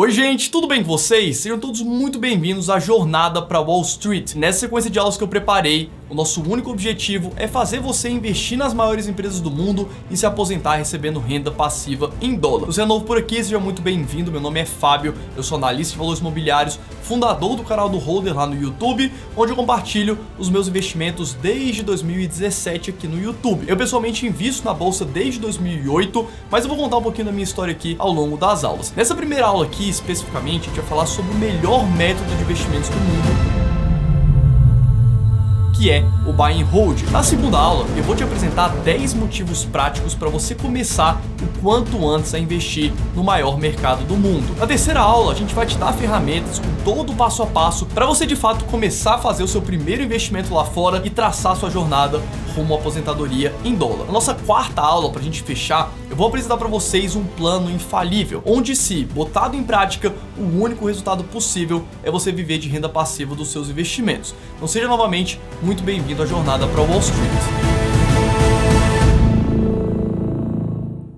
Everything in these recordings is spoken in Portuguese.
Oi gente, tudo bem com vocês? Sejam todos muito bem-vindos à Jornada para Wall Street. Nessa sequência de aulas que eu preparei, o nosso único objetivo é fazer você investir nas maiores empresas do mundo e se aposentar recebendo renda passiva em dólar. Se você é novo por aqui, seja muito bem-vindo. Meu nome é Fábio, eu sou analista de valores imobiliários, fundador do canal do Holder lá no YouTube, onde eu compartilho os meus investimentos desde 2017 aqui no YouTube. Eu pessoalmente invisto na bolsa desde 2008, mas eu vou contar um pouquinho da minha história aqui ao longo das aulas. Nessa primeira aula aqui, especificamente, a gente vai falar sobre o melhor método de investimentos do mundo, que é o Buy and Hold. Na segunda aula, eu vou te apresentar 10 motivos práticos para você começar o quanto antes a investir no maior mercado do mundo. Na terceira aula, a gente vai te dar ferramentas com todo o passo a passo para você de fato começar a fazer o seu primeiro investimento lá fora e traçar sua jornada rumo à aposentadoria em dólar. Na nossa quarta aula, para a gente fechar, eu vou apresentar para vocês um plano infalível, onde, se botado em prática, o único resultado possível é você viver de renda passiva dos seus investimentos. Então seja novamente muito bem-vindo à jornada para Wall Street.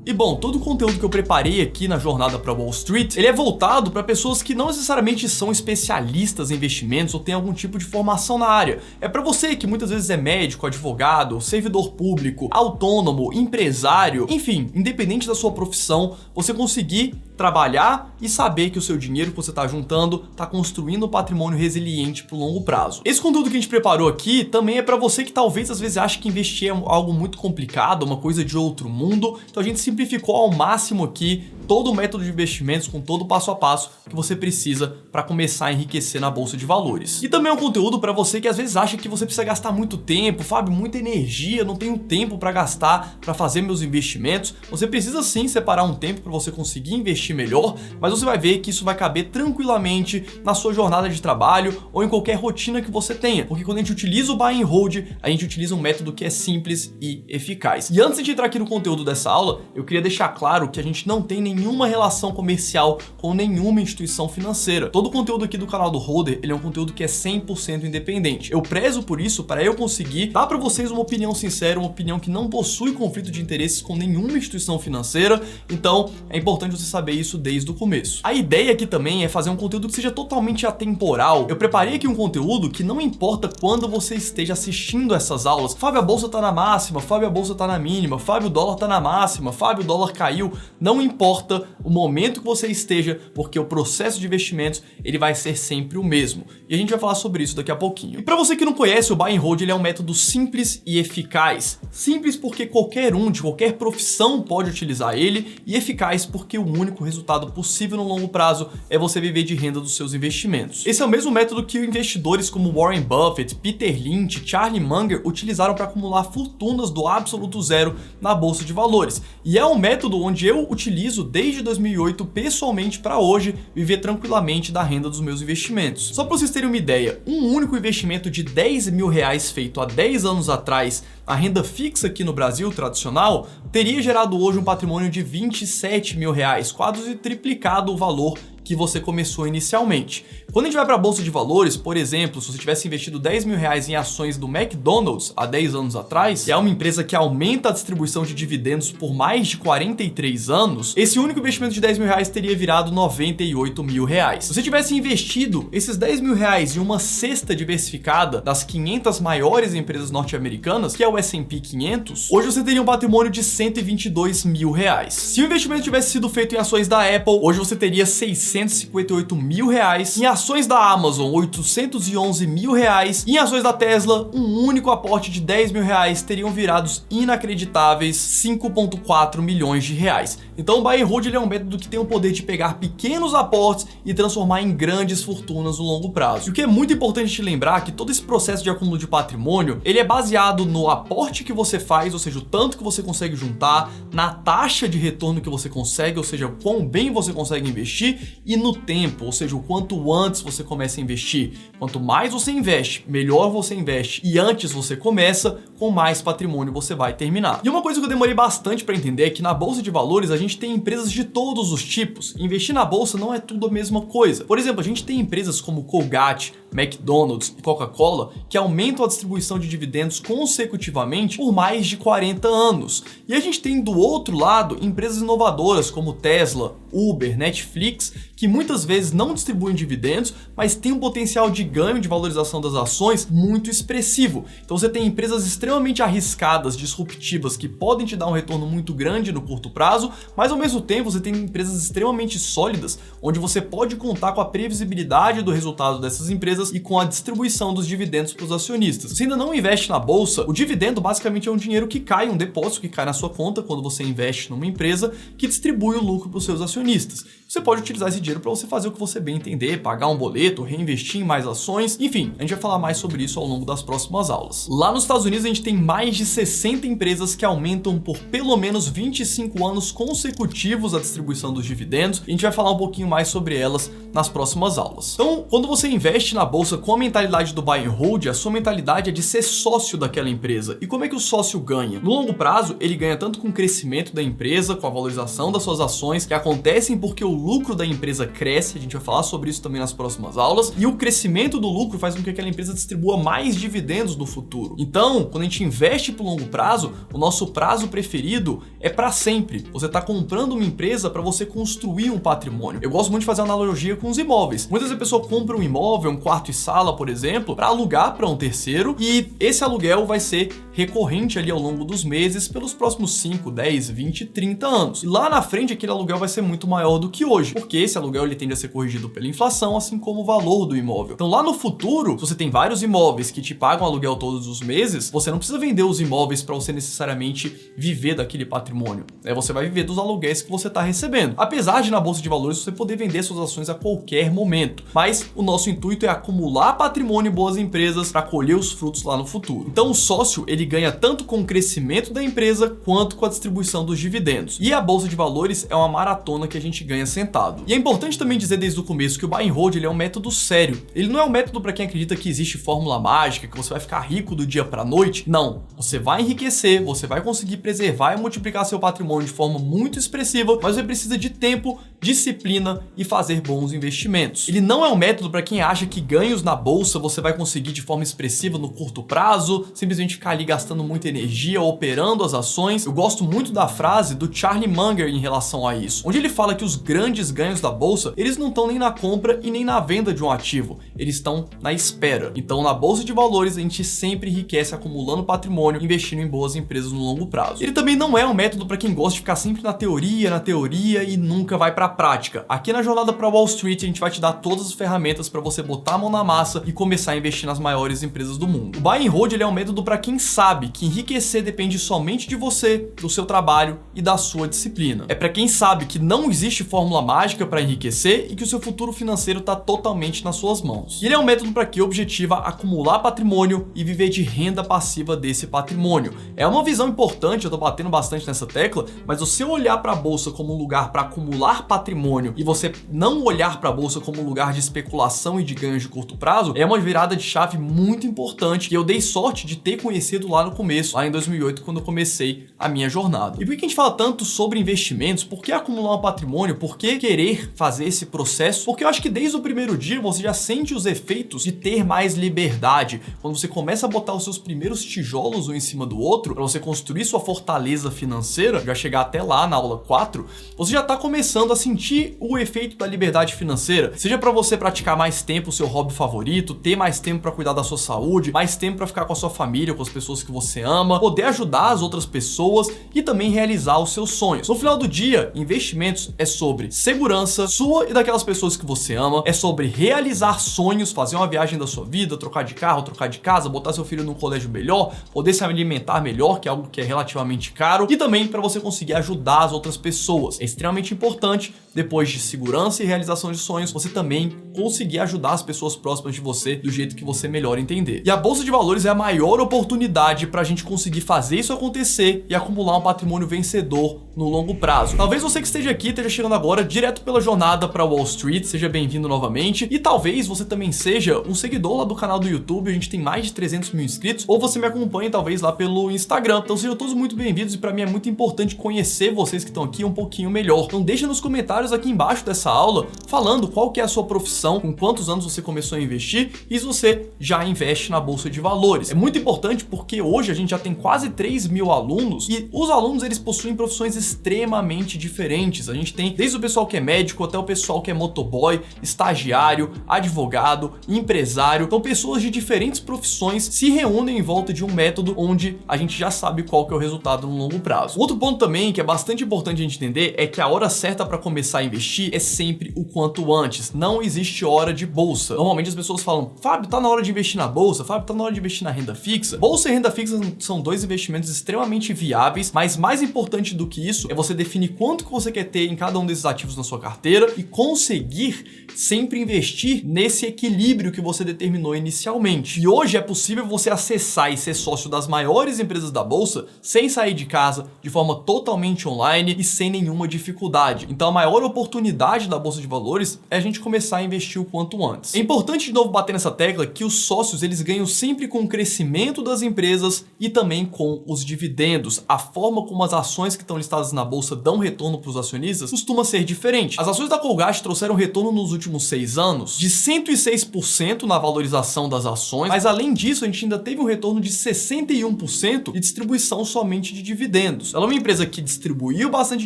E bom, todo o conteúdo que eu preparei aqui na jornada para Wall Street, ele é voltado para pessoas que não necessariamente são especialistas em investimentos ou têm algum tipo de formação na área. É para você que muitas vezes é médico, advogado, servidor público, autônomo, empresário, enfim, independente da sua profissão, você conseguir trabalhar e saber que o seu dinheiro que você está juntando está construindo um patrimônio resiliente para o longo prazo. Esse conteúdo que a gente preparou aqui também é para você que talvez às vezes ache que investir é algo muito complicado, uma coisa de outro mundo. Então a gente simplificou ao máximo aqui todo o método de investimentos com todo o passo a passo que você precisa para começar a enriquecer na bolsa de valores. E também é um conteúdo para você que às vezes acha que você precisa gastar muito tempo, Fábio, muita energia, não tenho tempo para gastar para fazer meus investimentos. Você precisa sim separar um tempo para você conseguir investir melhor, mas você vai ver que isso vai caber tranquilamente na sua jornada de trabalho ou em qualquer rotina que você tenha, porque quando a gente utiliza o Buy and Hold, a gente utiliza um método que é simples e eficaz. E antes de entrar aqui no conteúdo dessa aula, eu queria deixar claro que a gente não tem nenhuma relação comercial com nenhuma instituição financeira. Todo o conteúdo aqui do canal do Holder, ele é um conteúdo que é 100% independente. Eu prezo por isso para eu conseguir dar para vocês uma opinião sincera, uma opinião que não possui conflito de interesses com nenhuma instituição financeira, então é importante você saber isso desde o começo. A ideia aqui também é fazer um conteúdo que seja totalmente atemporal. Eu preparei aqui um conteúdo que não importa quando você esteja assistindo essas aulas. Fábio, a bolsa tá na máxima, Fábio, a bolsa tá na mínima, Fábio, o dólar tá na máxima, Fábio, o dólar caiu. Não importa o momento que você esteja, porque o processo de investimentos ele vai ser sempre o mesmo. E a gente vai falar sobre isso daqui a pouquinho. E para você que não conhece, o Buy and Hold ele é um método simples e eficaz. Simples porque qualquer um de qualquer profissão pode utilizar ele, e eficaz porque o único resultado possível no longo prazo é você viver de renda dos seus investimentos. Esse é o mesmo método que investidores como Warren Buffett, Peter Lynch, Charlie Munger utilizaram para acumular fortunas do absoluto zero na bolsa de valores. E é um método onde eu utilizo desde 2008 pessoalmente para hoje viver tranquilamente da renda dos meus investimentos. Só para vocês terem uma ideia, um único investimento de 10 mil reais feito há 10 anos atrás, a renda fixa aqui no Brasil tradicional, teria gerado hoje um patrimônio de 27 mil reais, quase triplicado o valor que você começou inicialmente. Quando a gente vai para a bolsa de valores, por exemplo, se você tivesse investido 10 mil reais em ações do McDonald's há 10 anos atrás, que é uma empresa que aumenta a distribuição de dividendos por mais de 43 anos, esse único investimento de 10 mil reais teria virado 98 mil reais. Se você tivesse investido esses 10 mil reais em uma cesta diversificada das 500 maiores empresas norte-americanas, que é o S&P 500, hoje você teria um patrimônio de 122 mil reais. Se o investimento tivesse sido feito em ações da Apple, hoje você teria 658 mil reais, em ações da Amazon 811 mil reais, e em ações da Tesla um único aporte de 10 mil reais teriam virados inacreditáveis 5,4 milhões de reais. Então o Buy and Hold ele é um método que tem o poder de pegar pequenos aportes e transformar em grandes fortunas no longo prazo. E o que é muito importante te lembrar é que todo esse processo de acúmulo de patrimônio ele é baseado no aporte que você faz, ou seja, o tanto que você consegue juntar, na taxa de retorno que você consegue, ou seja, o quão bem você consegue investir, e no tempo, ou seja, o quanto antes você começa a investir. Quanto mais você investe, melhor você investe, e antes você começa, com mais patrimônio você vai terminar. E uma coisa que eu demorei bastante para entender é que na bolsa de valores a gente tem empresas de todos os tipos. Investir na bolsa não é tudo a mesma coisa. Por exemplo, a gente tem empresas como Colgate, McDonald's e Coca-Cola que aumentam a distribuição de dividendos consecutivamente por mais de 40 anos. E a gente tem do outro lado empresas inovadoras como Tesla, Uber, Netflix, que muitas vezes não distribuem dividendos, mas tem um potencial de ganho de valorização das ações muito expressivo. Então você tem empresas extremamente arriscadas, disruptivas, que podem te dar um retorno muito grande no curto prazo, mas ao mesmo tempo você tem empresas extremamente sólidas, onde você pode contar com a previsibilidade do resultado dessas empresas e com a distribuição dos dividendos para os acionistas. Se ainda não investe na bolsa, o dividendo basicamente é um dinheiro que cai, um depósito que cai na sua conta quando você investe numa empresa que distribui o lucro para os seus acionistas. Você pode utilizar esse dinheiro para você fazer o que você bem entender, pagar um boleto, reinvestir em mais ações, enfim, a gente vai falar mais sobre isso ao longo das próximas aulas. Lá nos Estados Unidos a gente tem mais de 60 empresas que aumentam por pelo menos 25 anos consecutivos a distribuição dos dividendos, e a gente vai falar um pouquinho mais sobre elas nas próximas aulas. Então, quando você investe na bolsa com a mentalidade do buy and hold, a sua mentalidade é de ser sócio daquela empresa. E como é que o sócio ganha? No longo prazo, ele ganha tanto com o crescimento da empresa, com a valorização das suas ações, que acontecem porque o lucro da empresa cresce, a gente vai falar sobre isso também nas próximas aulas, e o crescimento do lucro faz com que aquela empresa distribua mais dividendos no futuro. Então, quando a gente investe por longo prazo, o nosso prazo preferido é para sempre. Você está comprando uma empresa para você construir um patrimônio. Eu gosto muito de fazer uma analogia com os imóveis. Muitas vezes a pessoa compra um imóvel, um quarto e sala, por exemplo, para alugar para um terceiro, e esse aluguel vai ser recorrente ali ao longo dos meses pelos próximos 5, 10, 20, 30 anos. E lá na frente aquele aluguel vai ser muito maior do que hoje, porque esse aluguel ele tende a ser corrigido pela inflação, assim como o valor do imóvel. Então lá no futuro, se você tem vários imóveis que te pagam aluguel todos os meses, você não precisa vender os imóveis para você necessariamente viver daquele patrimônio. Você vai viver dos aluguéis que você está recebendo. Apesar de na bolsa de valores você poder vender suas ações a qualquer momento, mas o nosso intuito é acumular patrimônio em boas empresas para colher os frutos lá no futuro. Então o sócio ele ganha tanto com o crescimento da empresa quanto com a distribuição dos dividendos. E a bolsa de valores é uma maratona que a gente ganha sentado. E é importante também dizer desde o começo que o buy and hold ele é um método sério. Ele não é um método para quem acredita que existe fórmula mágica, que você vai ficar rico do dia para a noite. Não, você vai enriquecer, você vai conseguir preservar e multiplicar seu patrimônio de forma muito expressiva, mas você precisa de tempo, disciplina e fazer bons investimentos. Ele não é um método para quem acha que ganhos na bolsa você vai conseguir de forma expressiva no curto prazo, simplesmente ficar ali gastando muita energia, operando as ações. Eu gosto muito da frase do Charlie Munger em relação a isso, onde ele fala que os grandes ganhos da bolsa, eles não estão nem na compra e nem na venda de um ativo, eles estão na espera. Então na bolsa de valores a gente sempre enriquece acumulando patrimônio, investindo em boas empresas no longo prazo. Ele também não é um método para quem gosta de ficar sempre na teoria e nunca vai para a prática. Aqui na Jornada para Wall Street a gente vai te dar todas as ferramentas para você botar a mão na massa e começar a investir nas maiores empresas do mundo. O buy and hold ele é um método para quem sabe que enriquecer depende somente de você, do seu trabalho e da sua disciplina. É para quem sabe que não existe fórmula mágica para enriquecer e que o seu futuro financeiro está totalmente nas suas mãos. E ele é um método para quem objetiva acumular patrimônio e viver de renda passiva desse patrimônio. É uma visão importante, eu tô batendo bastante nessa tecla, mas você olhar para a bolsa como um lugar para acumular patrimônio e você não olhar para a bolsa como um lugar de especulação e de ganhos de curto prazo é uma virada de chave muito importante que eu dei sorte de ter conhecido lá no começo, lá em 2008, quando eu comecei a minha jornada. E por que a gente fala tanto sobre investimentos? Por que acumular um patrimônio? Por que querer fazer esse processo? Porque eu acho que desde o primeiro dia você já sente os efeitos de ter mais liberdade. Quando você começa a botar os seus primeiros tijolos um em cima do outro, para você construir sua fortaleza financeira, já chegar até lá na aula 4, você já está começando a sentir o efeito da liberdade financeira. Seja para você praticar mais tempo o seu hobby favorito, ter mais tempo para cuidar da sua saúde, mais tempo para ficar com a sua família, com as pessoas que você ama, poder ajudar as outras pessoas e também realizar os seus sonhos. No final do dia, investimentos é sobre segurança sua e daquelas pessoas que você ama, é sobre realizar sonhos, fazer uma viagem da sua vida, trocar de carro, trocar de casa, botar seu filho num colégio melhor, poder se alimentar melhor, que é algo que é relativamente caro, e também para você conseguir ajudar as outras pessoas. É extremamente importante, depois de segurança e realização de sonhos, você também conseguir ajudar as pessoas próximas de você do jeito que você melhor entender. E a Bolsa de Valores é a maior oportunidade para a gente conseguir fazer isso acontecer e acumular um patrimônio vencedor no longo prazo. Talvez você que esteja aqui esteja chegando agora direto pela jornada para Wall Street, seja bem-vindo novamente, e talvez você também seja um seguidor lá do canal do YouTube, a gente tem mais de 300 mil inscritos, ou você me acompanha talvez lá pelo Instagram. Então sejam todos muito bem-vindos e para mim é muito importante conhecer vocês que estão aqui um pouquinho melhor. Então deixa nos comentários aqui embaixo dessa aula falando qual que é a sua profissão, com quantos anos você começou a investir e se você já investe na Bolsa de Valores. É muito importante porque hoje a gente já tem quase 3 mil alunos e os alunos eles possuem profissões extremamente diferentes. A gente tem desde o pessoal que é médico até o pessoal que é motoboy, estagiário, advogado, empresário. Então pessoas de diferentes profissões se reúnem em volta de um método onde a gente já sabe qual que é o resultado no longo prazo. Outro ponto também que é bastante importante a gente entender é que a hora certa para começar a investir é sempre o quanto antes. Não existe hora de bolsa. Normalmente as pessoas falam: Fábio, tá na hora de investir na bolsa? Fábio, tá na hora de investir na renda fixa? Bolsa e renda fixa são dois investimentos extremamente viáveis, mas mais importante do que isso é você definir quanto que você quer ter em cada um desses ativos na sua carteira e conseguir sempre investir nesse equilíbrio que você determinou inicialmente. E hoje é possível você acessar e ser sócio das maiores empresas da bolsa sem sair de casa, de forma totalmente online e sem nenhuma dificuldade. Então a maior oportunidade da bolsa de valores é a gente começar a investir o quanto antes. É importante de novo bater nessa tecla que os sócios eles ganham sempre com o crescimento das empresas e também com os dividendos. A forma como as ações que estão listadas na bolsa dão retorno para os acionistas costuma ser diferente. As ações da Colgate trouxeram retorno nos últimos 6 anos de 106% na valorização das ações, mas além disso a gente ainda teve um retorno de 61% de distribuição somente de dividendos. Ela é uma empresa que distribuiu bastante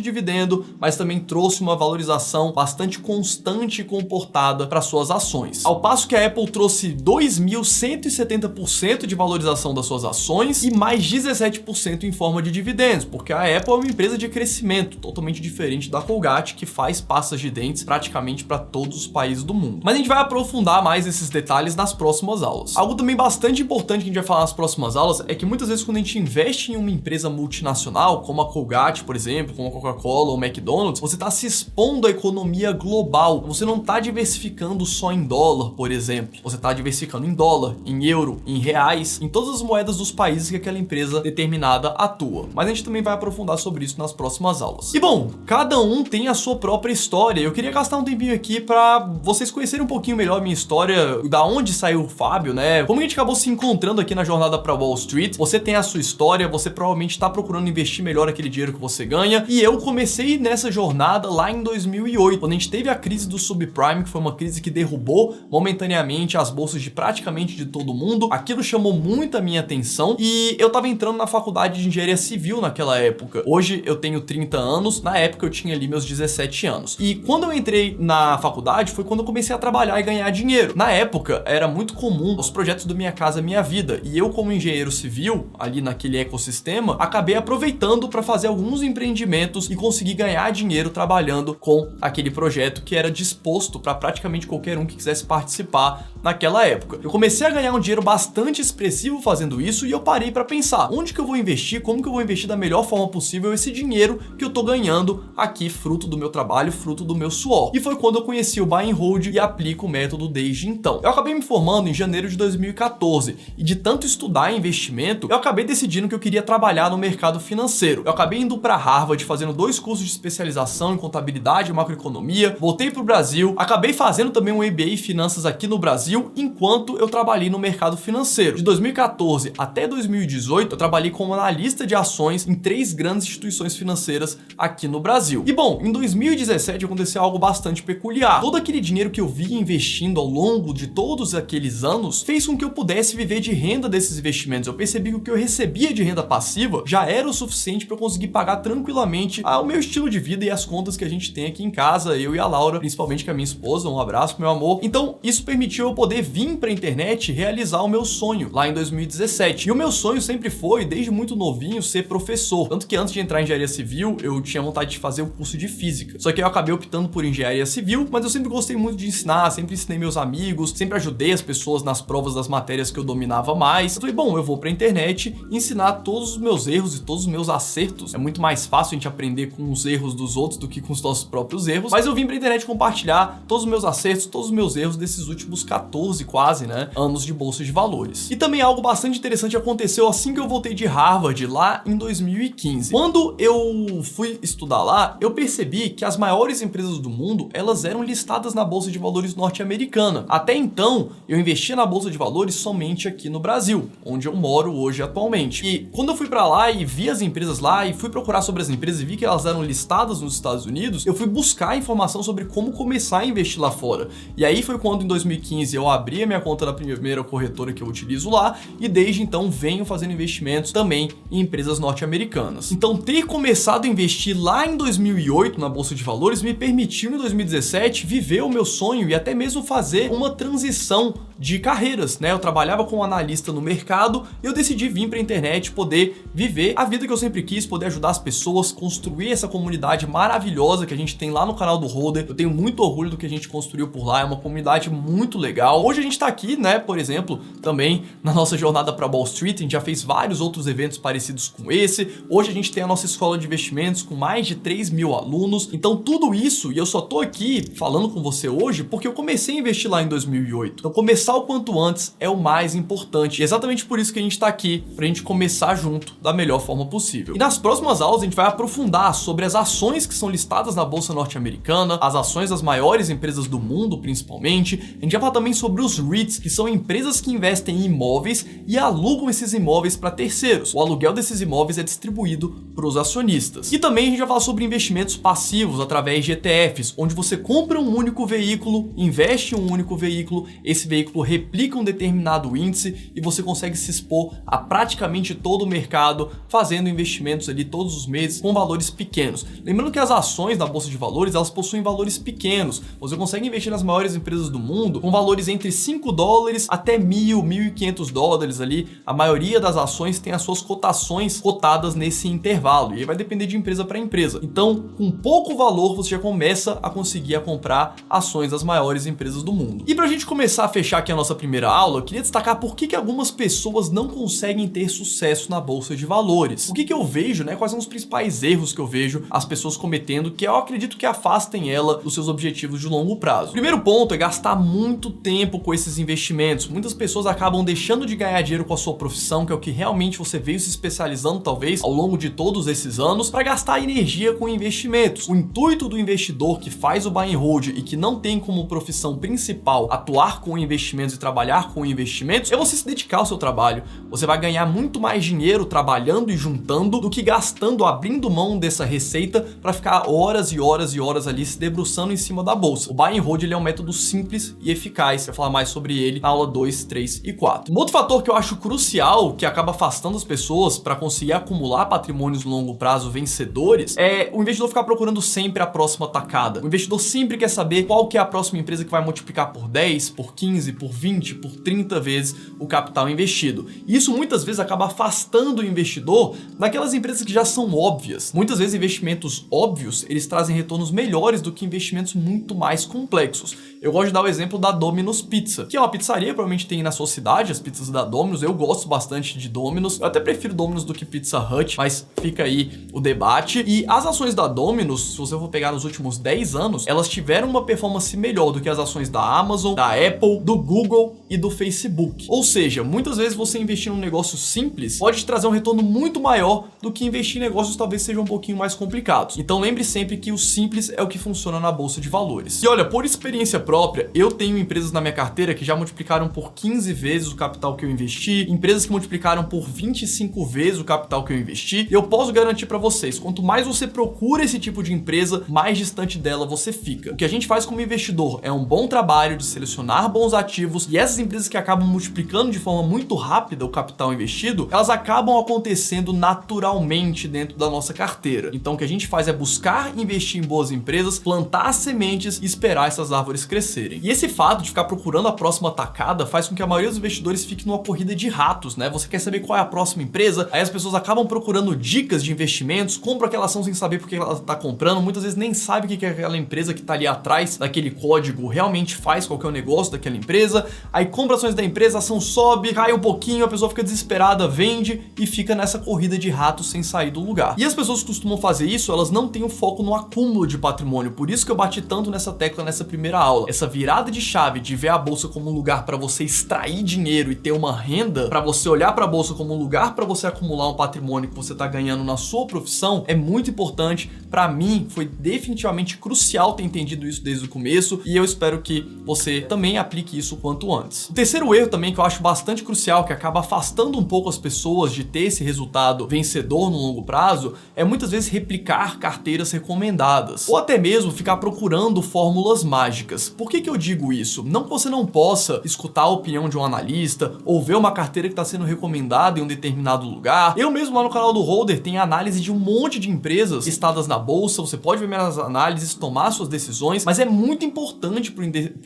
dividendo, mas também trouxe uma valorização bastante constante e comportada para suas ações. Ao passo que a Apple trouxe 2.170% de valorização das suas ações e mais 17% em forma de dividendos, porque a Apple é uma empresa de crescimento, totalmente diferente da Colgate, que faz pastas de dentes praticamente para todos os países do mundo. Mas a gente vai aprofundar mais esses detalhes nas próximas aulas. Algo também bastante importante que a gente vai falar nas próximas aulas é que muitas vezes quando a gente investe em uma empresa multinacional, como a Colgate, por exemplo, como a Coca-Cola ou o McDonald's, você está se expondo à economia global. Você não está diversificando só em dólar, por exemplo. Você está diversificando em dólar, em euro, em reais, em todas as moedas dos países que aquela empresa determinada atua. Mas a gente também vai aprofundar sobre isso nas próximas aulas. E bom, cada um tem a sua própria história. Eu queria gastar um tempinho aqui para vocês conhecerem um pouquinho melhor a minha história, da onde saiu o Fábio, né? Como a gente acabou se encontrando aqui na jornada para Wall Street. Você tem a sua história, você provavelmente está procurando investir melhor aquele dinheiro que você ganha. E eu comecei nessa jornada lá em 2008, quando a gente teve a crise do subprime, que foi uma crise que derrubou momentaneamente as bolsas de praticamente de todo mundo. Aquilo chamou muito a minha atenção e eu tava entrando na faculdade de engenharia civil naquela época. Hoje eu tenho 30 anos, na época eu tinha ali meus 17 anos. E quando eu entrei na faculdade foi quando eu comecei a trabalhar e ganhar dinheiro. Na época era muito comum os projetos do Minha Casa Minha Vida e eu, como engenheiro civil, ali naquele ecossistema, acabei aproveitando para fazer alguns empreendimentos e conseguir ganhar dinheiro trabalhando com aquele projeto que era disposto para praticamente qualquer um que quisesse participar naquela época. Eu comecei a ganhar um dinheiro bastante expressivo fazendo isso e eu parei para pensar, onde que eu vou investir, como que eu vou investir da melhor forma possível esse dinheiro que eu tô ganhando aqui, fruto do meu trabalho, fruto do meu suor. E foi quando eu conheci o Buy and Hold e aplico o método desde então. Eu acabei me formando em janeiro de 2014 e de tanto estudar investimento, eu acabei decidindo que eu queria trabalhar no mercado financeiro. Eu acabei indo para Harvard, fazendo 2 cursos de especialização em contabilidade e macroeconomia, voltei pro Brasil, acabei fazendo também um MBA em finanças aqui no Brasil, enquanto eu trabalhei no mercado financeiro. De 2014 até 2018, eu trabalhei como analista de ações em 3 grandes instituições financeiras aqui no Brasil. E bom, em 2017 aconteceu algo bastante peculiar. Todo aquele dinheiro que eu via investindo ao longo de todos aqueles anos fez com que eu pudesse viver de renda desses investimentos. Eu percebi que o que eu recebia de renda passiva já era o suficiente para eu conseguir pagar tranquilamente o meu estilo de vida e as contas que a gente tem aqui em casa, eu e a Laura, principalmente com a minha esposa. Um abraço, meu amor. Então, isso permitiu eu poder vir pra internet e realizar o meu sonho lá em 2017. E o meu sonho sempre foi, desde muito novinho, ser professor. Tanto que antes de entrar em engenharia civil, eu tinha vontade de fazer o curso de física. Só que eu acabei optando por engenharia civil, mas eu sempre gostei muito de ensinar, sempre ensinei meus amigos, sempre ajudei as pessoas nas provas das matérias que eu dominava mais. Eu falei, bom, eu vou pra internet ensinar todos os meus erros e todos os meus acertos. É muito mais fácil a gente aprender com os erros dos outros do que com os nossos próprios erros. Mas eu vim pra internet compartilhar todos os meus acertos, todos os meus erros desses últimos 14 quase, né, anos de bolsa de valores. E também algo bastante interessante aconteceu assim que eu voltei de Harvard, lá em 2015. Quando eu fui estudar lá, eu percebi que as maiores empresas do mundo, elas eram listadas na bolsa de valores norte-americana. Até então, eu investia na bolsa de valores somente aqui no Brasil, onde eu moro hoje atualmente. E quando eu fui pra lá e vi as empresas lá e fui procurar sobre as empresas e vi que elas eram listadas nos Estados Unidos, eu fui buscar informação sobre como começar a investir lá fora. E aí foi quando em 2015 eu abri a minha conta na primeira corretora que eu utilizo lá e desde então venho fazendo investimentos também em empresas norte-americanas. Então ter começado começado a investir lá em 2008 na Bolsa de Valores me permitiu em 2017 viver o meu sonho e até mesmo fazer uma transição de carreiras, né? Eu trabalhava como analista no mercado e eu decidi vir para a internet, poder viver a vida que eu sempre quis, poder ajudar as pessoas, construir essa comunidade maravilhosa que a gente tem lá no canal do Holder. Eu tenho muito orgulho do que a gente construiu por lá, é uma comunidade muito legal. Hoje a gente tá aqui, né, por exemplo, também na nossa jornada para Wall Street, a gente já fez vários outros eventos parecidos com esse. Hoje a gente tem a nossa escola de investimentos com mais de 3.000 alunos. Então tudo isso, e eu só tô aqui falando com você hoje porque eu comecei a investir lá em 2008. Então começar o quanto antes é o mais importante. E é exatamente por isso que a gente tá aqui, pra gente começar junto da melhor forma possível. E nas próximas aulas a gente vai aprofundar sobre as ações que são listadas na Bolsa Norte-Americana, as ações das maiores empresas do mundo, principalmente. A gente vai falar também sobre os REITs, que são empresas que investem em imóveis e alugam esses imóveis para terceiros. O aluguel desses imóveis é distribuído para os acionistas. E também a gente vai falar sobre investimentos passivos através de ETFs, onde você compra um único veículo, investe em um único veículo, esse veículo replica um determinado índice e você consegue se expor a praticamente todo o mercado, fazendo investimentos ali todos os meses com valores pequenos. Lembrando que as ações da Bolsa de Valores, elas possuem valores pequenos. Você consegue investir nas maiores empresas do mundo com valores entre $5 até $1.000, $1.500 ali. A maioria das ações tem as suas cotações cotadas nesse intervalo e aí vai depender de empresa para empresa. Então, com pouco valor você já começa a conseguir comprar ações das maiores empresas do mundo. E pra gente começar a fechar aqui a nossa primeira aula, eu queria destacar por que algumas pessoas não conseguem ter sucesso na Bolsa de Valores. O que eu vejo, né? Quais são os principais erros que eu vejo as pessoas cometendo que eu acredito que afastem ela dos seus objetivos de longo prazo. O primeiro ponto é gastar muito tempo com esses investimentos. Muitas pessoas acabam deixando de ganhar dinheiro com a sua profissão, que é o que realmente você veio se especializando talvez ao longo de todos esses anos, para gastar energia com investimentos. O intuito do investidor que faz o buy and hold e que não tem como profissão principal atuar com investimentos e trabalhar com investimentos é você se dedicar ao seu trabalho. Você vai ganhar muito mais dinheiro trabalhando e juntando do que gastando, abrindo mão dessa receita para ficar horas e horas e horas ali se debruçando em cima da bolsa. O buy and hold ele é um método simples e eficaz. Eu vou falar mais sobre ele na aula 2, 3 e 4. Um outro fator que eu acho crucial, que acaba afastando as pessoas para conseguir acumular patrimônios no longo prazo vencedores, é o investidor ficar procurando sempre a próxima tacada. O investidor sempre quer saber qual que é a próxima empresa que vai multiplicar por 10, por 15, por 20, por 30 vezes o capital investido. E isso muitas vezes acaba afastando o investidor daquelas empresas que já são óbvias. Muitas vezes investimentos óbvios, eles trazem retornos melhores do que investimentos muito mais complexos. Eu gosto de dar o exemplo da Domino's Pizza, que é uma pizzaria, provavelmente tem na sua cidade as pizzas da Domino's. Eu gosto bastante de Domino's, eu até prefiro Domino's do que Pizza Hut, mas fica aí o debate. E as ações da Domino's, se você for pegar nos últimos 10 anos, elas tiveram uma performance melhor do que as ações da Amazon, da Apple, do Google e do Facebook. Ou seja, muitas vezes você investir num negócio simples pode te trazer um retorno muito maior do que investir em negócios talvez sejam um pouquinho mais complicados. Então lembre sempre que o simples é o que funciona na Bolsa de Valores. E olha, por experiência própria, eu tenho empresas na minha carteira que já multiplicaram por 15 vezes o capital que eu investi, empresas que multiplicaram por 25 vezes o capital que eu investi. Eu posso garantir para vocês, quanto mais você procura esse tipo de empresa, mais distante dela você fica. O que a gente faz como investidor é um bom trabalho de selecionar bons ativos, e essas empresas que acabam multiplicando de forma muito rápida o capital investido, elas acabam acontecendo naturalmente dentro da nossa carteira. Então o que a gente faz é buscar investir em boas empresas, plantar sementes e esperar essas árvores crescerem. E esse fato de ficar procurando a próxima tacada faz com que a maioria dos investidores fique numa corrida de ratos, né? Você quer saber qual é a próxima empresa, aí as pessoas acabam procurando dicas de investimentos, compram aquela ação sem saber por que ela está comprando, muitas vezes nem sabe o que aquela empresa que está ali atrás daquele código realmente faz, qual que é o negócio daquela empresa, aí compra ações da empresa, a ação sobe, cai um pouquinho, a pessoa fica desesperada, vende e fica nessa corrida de ratos sem sair do lugar. E as pessoas que costumam fazer isso, elas não têm o foco no acúmulo de patrimônio, por isso que eu bati tanto nessa tecla nessa primeira aula. Essa virada de chave de ver a bolsa como um lugar para você extrair dinheiro e ter uma renda, para você olhar para a bolsa como um lugar para você acumular um patrimônio que você está ganhando na sua profissão, é muito importante. Para mim, foi definitivamente crucial ter entendido isso desde o começo, e eu espero que você também aplique isso quanto antes. O terceiro erro também que eu acho bastante crucial, que acaba afastando um pouco as pessoas de ter esse resultado vencedor no longo prazo, é muitas vezes replicar carteiras recomendadas, ou até mesmo ficar procurando fórmulas mágicas. Por que eu digo isso? Não que você não possa escutar a opinião de um analista ou ver uma carteira que está sendo recomendada em um determinado lugar. Eu mesmo lá no canal do Holder tenho análise de um monte de empresas listadas na bolsa, você pode ver minhas análises, tomar suas decisões, mas é muito importante para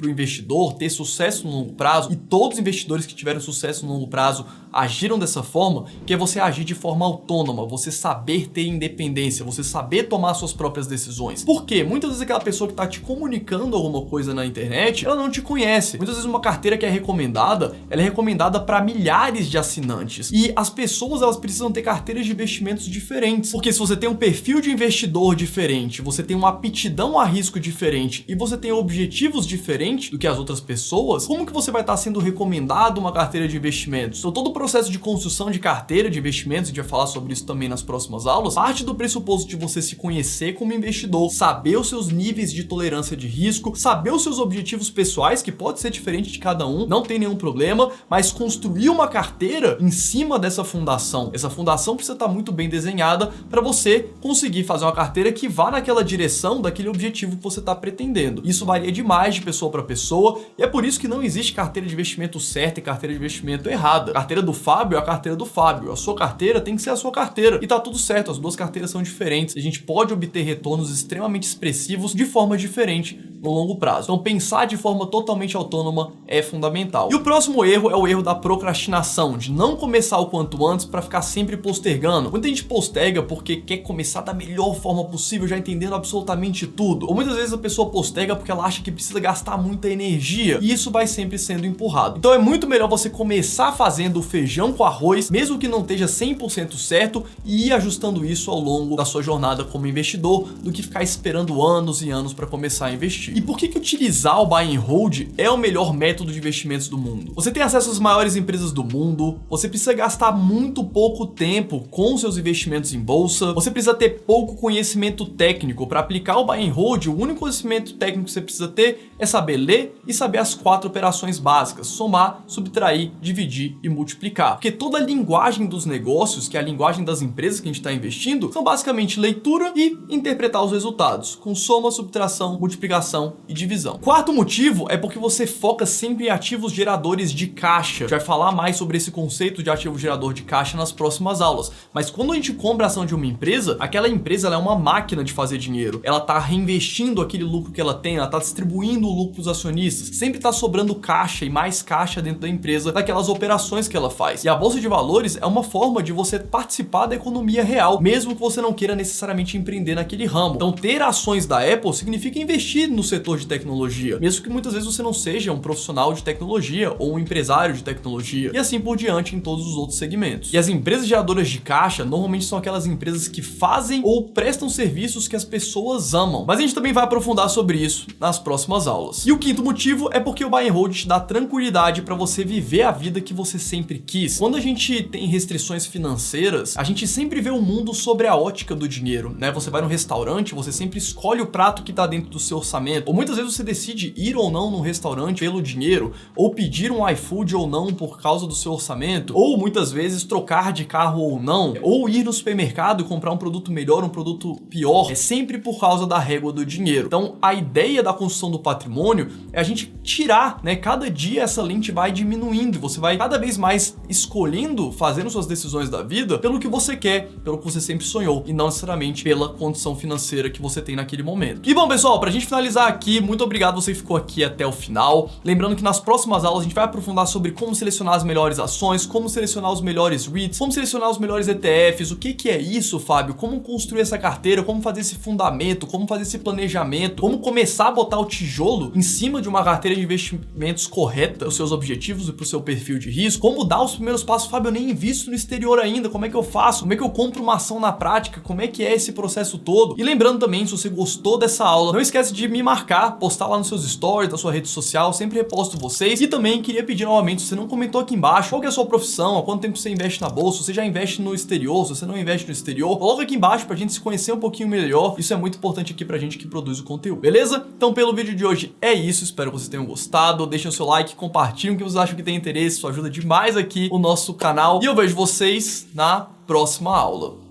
o investidor ter sucesso no longo prazo, e todos os investidores que tiveram sucesso no longo prazo agiram dessa forma, que é você agir de forma autônoma, você saber ter independência, você saber tomar suas próprias decisões. Por quê? Muitas vezes aquela pessoa que está te comunicando alguma coisa na internet, ela não te conhece. Muitas vezes uma carteira que é recomendada, ela é recomendada para milhares de assinantes. E as pessoas, elas precisam ter carteiras de investimentos diferentes. Porque se você tem um perfil de investidor diferente, você tem uma aptidão a risco diferente e você tem objetivos diferentes do que as outras pessoas, como que você vai estar sendo recomendado uma carteira de investimentos? Então todo o processo de construção de carteira de investimentos, a gente vai falar sobre isso também nas próximas aulas, parte do pressuposto de você se conhecer como investidor, saber os seus níveis de tolerância de risco, saber os seus objetivos pessoais, que pode ser diferente de cada um, não tem nenhum problema, mas construir uma carteira em cima dessa fundação. Essa fundação precisa estar muito bem desenhada para você conseguir fazer uma carteira que vá naquela direção daquele objetivo que você está pretendendo. Isso varia demais de pessoa para pessoa e é por isso que não existe carteira de investimento certa e carteira de investimento errada. A carteira do Fábio é a carteira do Fábio, a sua carteira tem que ser a sua carteira e tá tudo certo, as duas carteiras são diferentes, a gente pode obter retornos extremamente expressivos de forma diferente no longo prazo. Então pensar de forma totalmente autônoma é fundamental. E o próximo erro é o erro da procrastinação, de não começar o quanto antes para ficar sempre postergando. Muita gente posterga porque quer começar da melhor forma possível, já entendendo absolutamente tudo. Ou muitas vezes a pessoa posterga porque ela acha que precisa gastar muita energia e isso vai sempre sendo empurrado. Então é muito melhor você começar fazendo o feijão com arroz, mesmo que não esteja 100% certo, e ir ajustando isso ao longo da sua jornada como investidor, do que ficar esperando anos e anos para começar a investir. E por que utilizar o buy and hold é o melhor método de investimentos do mundo? Você tem acesso às maiores empresas do mundo, você precisa gastar muito pouco tempo com seus investimentos em bolsa, você precisa ter pouco conhecimento técnico. Para aplicar o buy and hold, o único conhecimento técnico que você precisa ter é saber ler e saber as 4 operações básicas: somar, subtrair, dividir e multiplicar. Porque toda a linguagem dos negócios, que é a linguagem das empresas que a gente está investindo, são basicamente leitura e interpretar os resultados, com soma, subtração, multiplicação e divisão. Quarto motivo é porque você foca sempre em ativos geradores de caixa. A gente vai falar mais sobre esse conceito de ativo gerador de caixa nas próximas aulas. Mas quando a gente compra a ação de uma empresa, aquela empresa ela é uma máquina de fazer dinheiro. Ela está reinvestindo aquele lucro que ela tem, ela está distribuindo o lucro para os acionistas. Sempre está sobrando caixa e mais caixa dentro da empresa daquelas operações que ela faz. E a bolsa de valores é uma forma de você participar da economia real, mesmo que você não queira necessariamente empreender naquele ramo. Então ter ações da Apple significa investir no setor de tecnologia, mesmo que muitas vezes você não seja um profissional de tecnologia ou um empresário de tecnologia, e assim por diante em todos os outros segmentos. E as empresas geradoras de caixa normalmente são aquelas empresas que fazem ou prestam serviços que as pessoas amam. Mas a gente também vai aprofundar sobre isso nas próximas aulas. E o quinto motivo é porque o buy and hold te dá tranquilidade para você viver a vida que você sempre quis. Quando a gente tem restrições financeiras, a gente sempre vê o mundo sobre a ótica do dinheiro, né? Você vai no restaurante, você sempre escolhe o prato que tá dentro do seu orçamento, ou muitas vezes você decide ir ou não num restaurante pelo dinheiro, ou pedir um iFood ou não por causa do seu orçamento, ou muitas vezes trocar de carro ou não, ou ir no supermercado e comprar um produto melhor, um produto pior, é sempre por causa da régua do dinheiro. Então a ideia da construção do patrimônio é a gente tirar, né? Cada dia essa lente vai diminuindo, você vai cada vez mais escolhendo, fazendo suas decisões da vida pelo que você quer, pelo que você sempre sonhou, e não necessariamente pela condição financeira que você tem naquele momento. E bom, pessoal, pra gente finalizar aqui, muito obrigado você que ficou aqui até o final. Lembrando que nas próximas aulas a gente vai aprofundar sobre como selecionar as melhores ações, como selecionar os melhores REITs, como selecionar os melhores ETFs, o que é isso, Fábio, como construir essa carteira, como fazer esse fundamento, como fazer esse planejamento, como começar a botar o tijolo em cima de uma carteira de investimentos correta, os seus objetivos e pro seu perfil de risco, como dar os primeiros passos. Fábio, eu nem invisto no exterior ainda, como é que eu faço? Como é que eu compro uma ação na prática? Como é que é esse processo todo? E lembrando também, se você gostou dessa aula, não esquece de me marcar, postar lá nos seus stories, na sua rede social, sempre reposto vocês. E também queria pedir novamente, se você não comentou aqui embaixo, qual que é a sua profissão, há quanto tempo você investe na bolsa, se você já investe no exterior, se você não investe no exterior, coloca aqui embaixo pra gente se conhecer um pouquinho melhor. Isso é muito importante aqui pra gente que produz o conteúdo, beleza? Então pelo vídeo de hoje hoje é isso, espero que vocês tenham gostado. Deixem o seu like, compartilhem o que vocês acham que tem interesse, isso ajuda demais aqui o nosso canal. E eu vejo vocês na próxima aula.